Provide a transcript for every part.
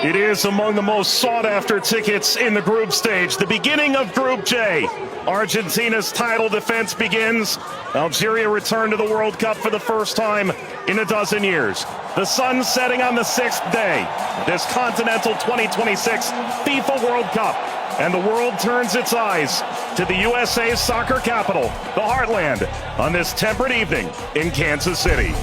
It is among the most sought-after tickets in the group stage. The beginning of Group J. Argentina's title defense begins. Algeria returned to the World Cup for the first time in a dozen years. The sun setting on the sixth day. This Continental 2026 FIFA World Cup. And the world turns its eyes to the USA's soccer capital, the Heartland, on this temperate evening in Kansas City.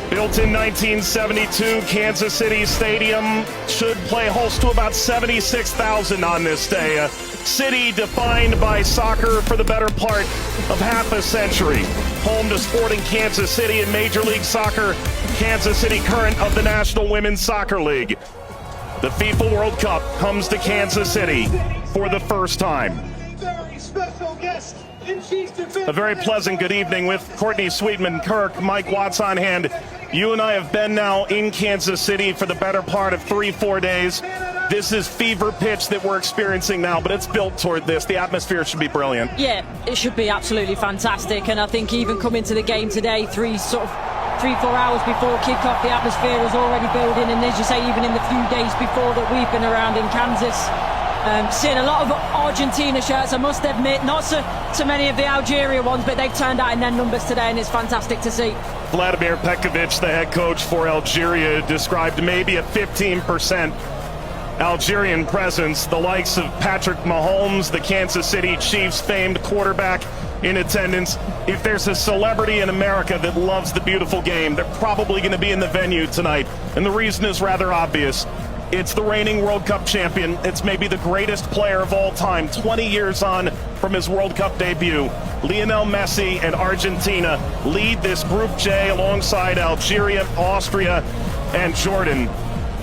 Built in 1972, Kansas City Stadium should play host to about 76,000 on this day. A city defined by soccer for the better part of half a century. Home to Sporting Kansas City in Major League Soccer, Kansas City current of the National Women's Soccer League. The FIFA World Cup comes to Kansas City for the first time. Very special guest. A very pleasant good evening with Courtney Sweetman-Kirk, Mike Watts on hand. You and I have been now in Kansas City for the better part of 3-4 days. This is fever pitch that we're experiencing now, but it's built toward this. The atmosphere should be brilliant. Yeah, it should be absolutely fantastic. And I think even coming to the game today, 3-4 hours before kickoff, the atmosphere is already building. And as you say, even in the few days before that we've been around in Kansas, seeing a lot of Argentina shirts, I must admit, not so many of the Algeria ones, but they've turned out in their numbers today, and it's fantastic to see. Vladimir Petkovic, the head coach for Algeria, described maybe a 15% Algerian presence. The likes of Patrick Mahomes, the Kansas City Chiefs famed quarterback, in attendance. If there's a celebrity in America that loves the beautiful game, they're probably going to be in the venue tonight. And the reason is rather obvious. It's the reigning World Cup champion. It's maybe the greatest player of all time, 20 years on from his World Cup debut. Lionel Messi and Argentina lead this Group J alongside Algeria, Austria, and Jordan.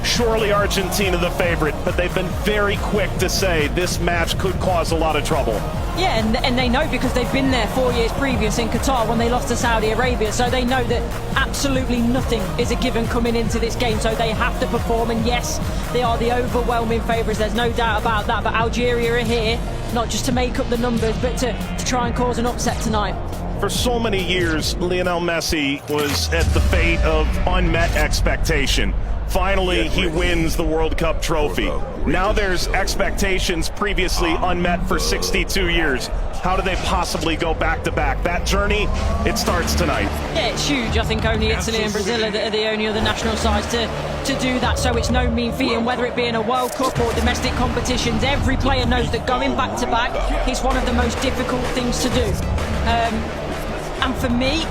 Surely Argentina the favorite, but they've been very quick to say this match could cause a lot of trouble. Yeah, and they know because they've been there 4 years previous in Qatar when they lost to Saudi Arabia, so they know that absolutely nothing is a given coming into this game, so they have to perform. And yes, they are the overwhelming favourites, there's no doubt about that, but Algeria are here not just to make up the numbers, but to try and cause an upset tonight. For so many years, Lionel Messi was at the fate of unmet expectation. Finally, he wins the World Cup trophy. Now there's expectations previously unmet for 62 years. How do they possibly go back-to-back? That journey, it starts tonight. Yeah, it's huge. I think only Italy and Brazil are the only other national sides to do that, so it's no mean feat. And whether it be in a World Cup or domestic competitions, every player knows that going back-to-back is one of the most difficult things to do. And for me,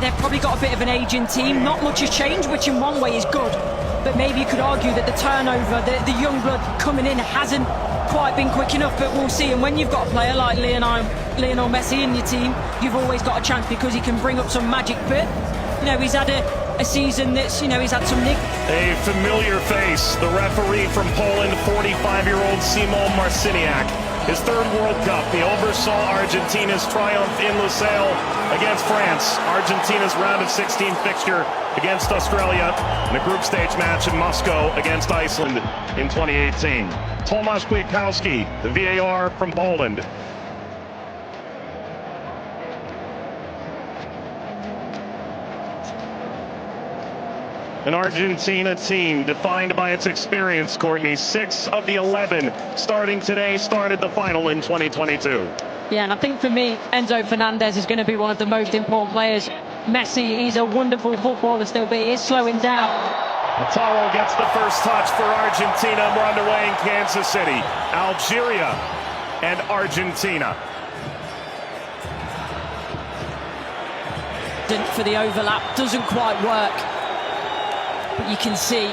they've probably got a bit of an aging team. Not much has changed, which in one way is good. But maybe you could argue that the turnover, the young blood coming in hasn't quite been quick enough, but we'll see. And when you've got a player like Lionel Messi in your team, you've always got a chance because he can bring up some magic. But, he's had a season that's, he's had some nick. A familiar face, the referee from Poland, 45-year-old Simon Marciniak. His third World Cup, he oversaw Argentina's triumph in Lusail against France. Argentina's round of 16 fixture against Australia, and a group stage match in Moscow against Iceland in 2018. Tomasz Kwiatkowski, the VAR from Poland. An Argentina team defined by its experience, Courtney. 6 of the 11 starting today started the final in 2022. Yeah, and I think for me, Enzo Fernandez is going to be one of the most important players. Messi, he's a wonderful footballer still, but he is slowing down. Lautaro gets the first touch for Argentina. We're underway in Kansas City. Algeria and Argentina. For the overlap, doesn't quite work. But you can see,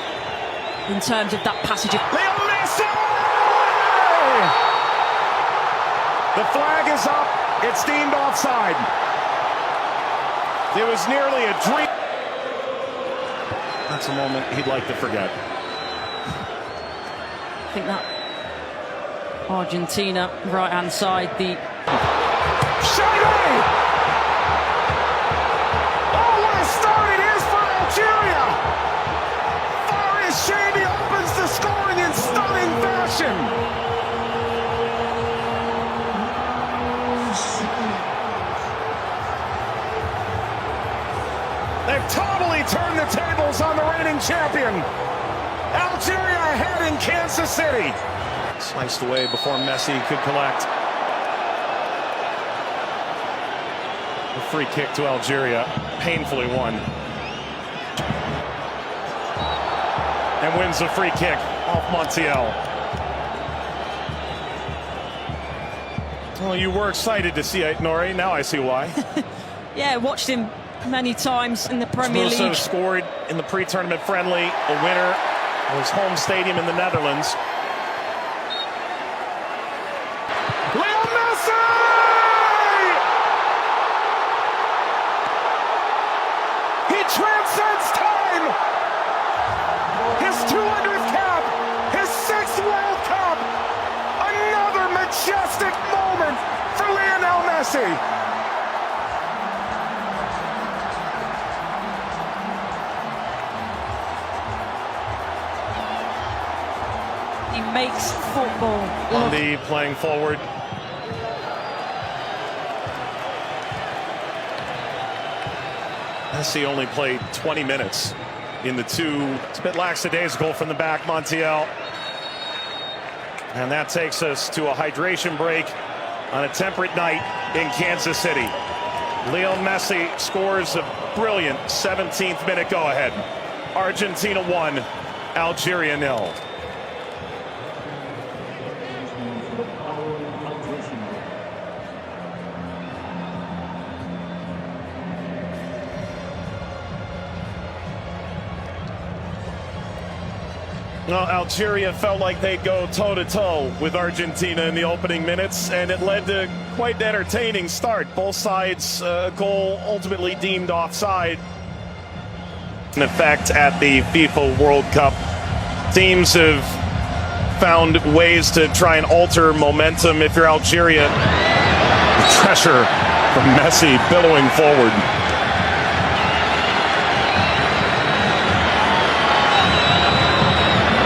in terms of that passage of... Leo Messi! The flag is up. It's deemed offside. It was nearly a dream. That's a moment he'd like to forget. I think that Argentina, right-hand side, the... Shady! Oh, what a start it is for Algeria! Shady opens the scoring in stunning fashion. They've totally turned the tables on the reigning defending champion. Algeria ahead in Kansas City. Sliced away before Messi could collect. A free kick to Algeria, painfully won. And wins a free kick off Montiel. Well, you were excited to see it, Nori. Now I see why. Yeah, watched him many times in the Premier League. Also scored in the pre-tournament friendly, a winner of his home stadium in the Netherlands. Leo Messi! He transcends time! His 200th cap! His 6th World Cup! Another majestic moment for Lionel Messi! He makes football. Andy playing forward. Messi only played 20 minutes in the two. It's a bit lackadaisical from the back, Montiel. And that takes us to a hydration break on a temperate night in Kansas City. Leo Messi scores a brilliant 17th minute go-ahead. Argentina 1, Algeria 0. Well, Algeria felt like they'd go toe-to-toe with Argentina in the opening minutes, and it led to quite an entertaining start. Both sides, goal ultimately deemed offside. In effect, at the FIFA World Cup, teams have found ways to try and alter momentum. If you're Algeria, the pressure from Messi billowing forward.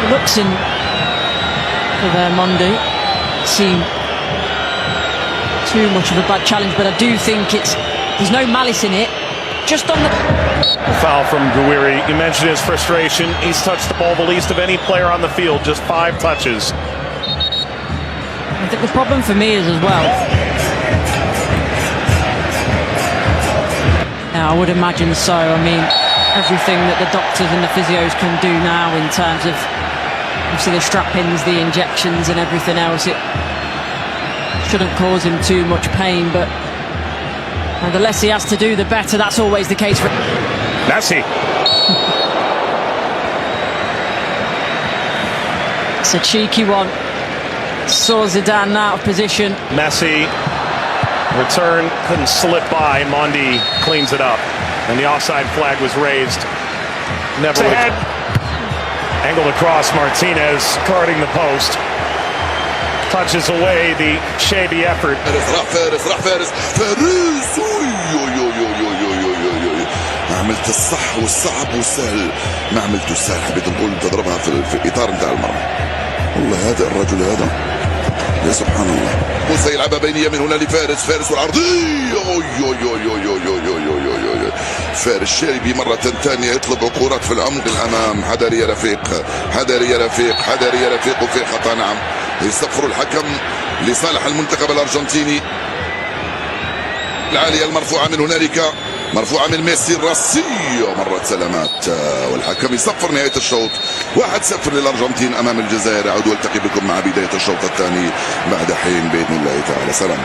Looks in for their Monday. Seemed too much of a bad challenge, but I do think there's no malice in it. Just on the foul from Gouiri. You mentioned his frustration. He's touched the ball the least of any player on the field, just 5 touches. I think the problem for me is as well. Yeah, I would imagine so. I mean, everything that the doctors and the physios can do now in terms of obviously the strap-ins, the injections and everything else, it shouldn't cause him too much pain, but the less he has to do, the better. That's always the case for Messi. It's a cheeky one. Saw Zidane out of position. Messi, return, couldn't slip by. Mondi cleans it up, and the offside flag was raised. Never ahead. Angled across, Martinez guarding the post. Touches away the shabby effort. ما عملت الصح والصعب والسهل، ما عملت السهل. حبيت نقول تضربها في الاطار نتاع المرمى. والله هذا الرجل هذا يا سبحان الله. موسى يلعبها بينيه من هنا لفارس، فارس والعرضيه. فارس شاربي مرة ثانية يطلب كرات في العمق الأمام. حذر يا رفيق، حذر يا رفيق، حذر يا رفيق. وفي خطأ نعم. يصفر الحكم لصالح المنتخب الأرجنتيني. العالية المرفوعة من هنالك، مرفوعة من ميسي الراسية. مرت سلامات والحكم يصفر نهاية الشوط. 1-0 للأرجنتين أمام الجزائر. أعود والتقي بكم مع بداية الشوط الثاني بعد حين بإذن الله تعالى. سلام.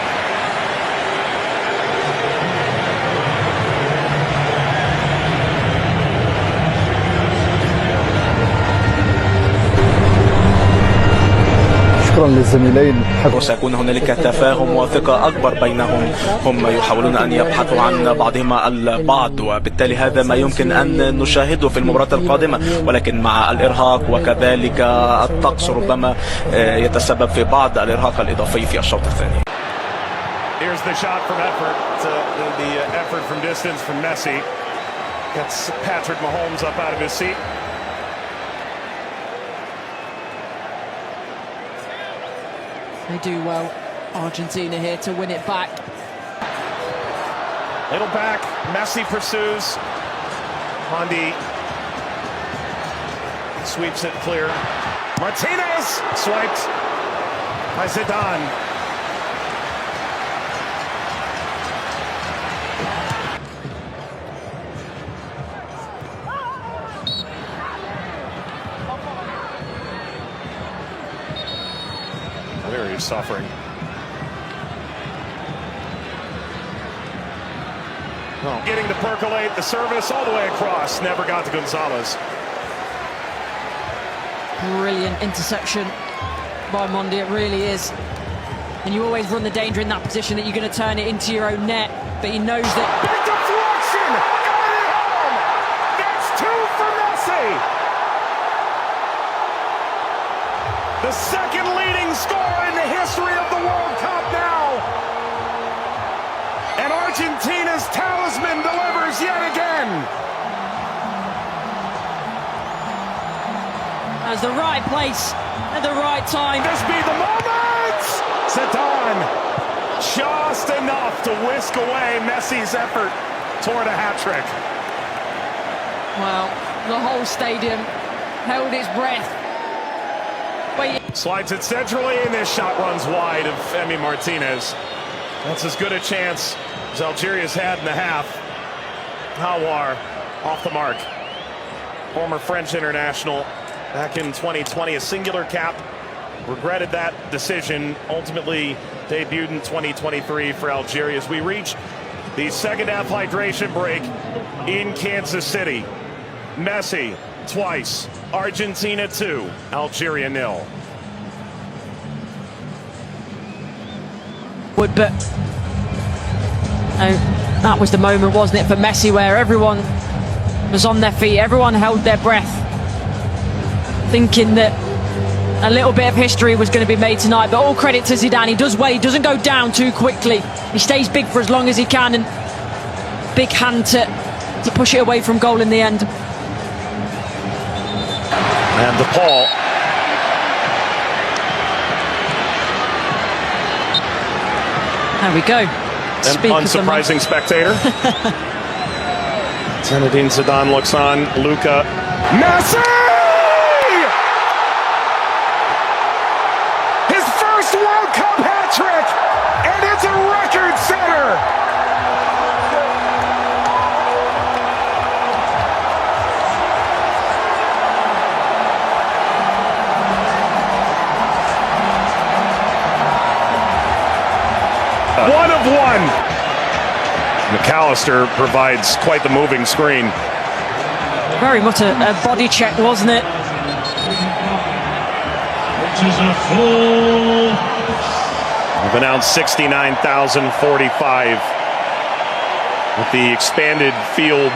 شكرا للزميلين. وسيكون هنالك تفاهم وثقة أكبر بينهم. هم يحاولون أن يبحثوا عن بعضهما البعض، وبالتالي هذا ما يمكن أن نشاهده في المباراة القادمة، ولكن مع الإرهاق وكذلك الطقس ربما يتسبب في بعض الإرهاق الإضافي في الشوط الثاني. Here's the shot from effort. The effort from distance from Messi gets Patrick Mahomes up out of his seat. They do well, Argentina here to win it back. Little back, Messi pursues. Mondi Sweeps it clear. Martinez swiped by Zidane. There he's suffering. Oh. Getting to percolate the service all the way across. Never got to Gonzalez. Brilliant interception by Mondi, it really is. And you always run the danger in that position that you're going to turn it into your own net. But he knows that. Big deflection! Got it home! That's 2 for Messi! The second leading scorer in the history of the World Cup now. And Argentina's talisman delivers yet again. That's the right place at the right time. This be the moment! Zidane just enough to whisk away Messi's effort toward a hat-trick. Well, the whole stadium held its breath. Slides it centrally, and this shot runs wide of Emi Martinez. That's as good a chance as Algeria's had in the half. Hawar off the mark. Former French international back in 2020, a singular cap. Regretted that decision. Ultimately debuted in 2023 for Algeria as we reach the second half hydration break in Kansas City. Messi twice. Argentina 2, Algeria 0. But that was the moment, wasn't it, for Messi, where everyone was on their feet, everyone held their breath, thinking that a little bit of history was going to be made tonight. But all credit to Zidane. He does well, he doesn't go down too quickly. He stays big for as long as he can, and big hand to push it away from goal in the end. And the ball. There we go. An unsurprising spectator. Zinedine Zidane looks on. Luka. Messi! His first World Cup hat-trick! And it's a record setter! One of one. McAllister provides quite the moving screen. Very much a body check, wasn't it? We've announced 69,045 with the expanded field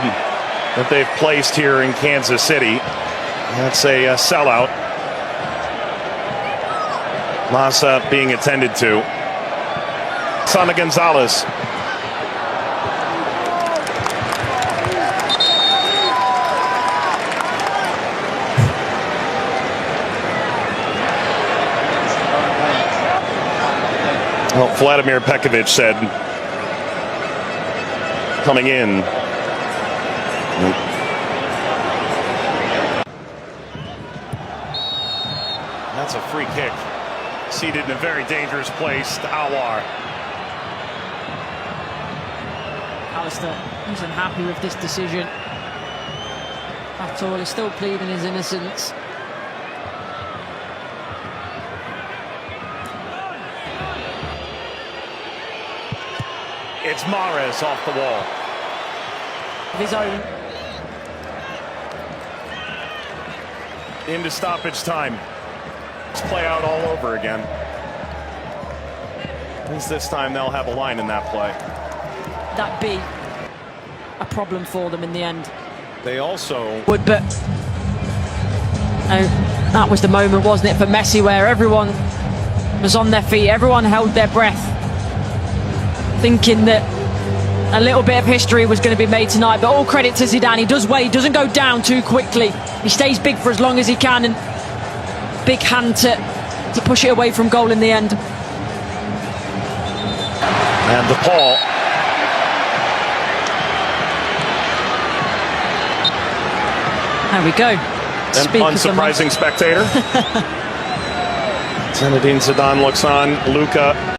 that they've placed here in Kansas City. That's a sellout. Massa being attended to. Sana Gonzalez. Well, Vladimir Pekovic said coming in. That's a free kick. Seated in a very dangerous place to Hawar. Alistair isn't happy with this decision at all. He's still pleading his innocence. It's Mahrez off the wall. His own. Into stoppage time. Let's play out all over again. At least this time they'll have a line in that play. That be a problem for them in the end. They also But that was the moment, wasn't it, for Messi, where everyone was on their feet, everyone held their breath, thinking that a little bit of history was going to be made tonight. But all credit to Zidane. He does well, he doesn't go down too quickly. He stays big for as long as he can, and big hand to push it away from goal in the end. and the ball. There we go. An unsurprising spectator. Zinedine Zidane looks on. Luka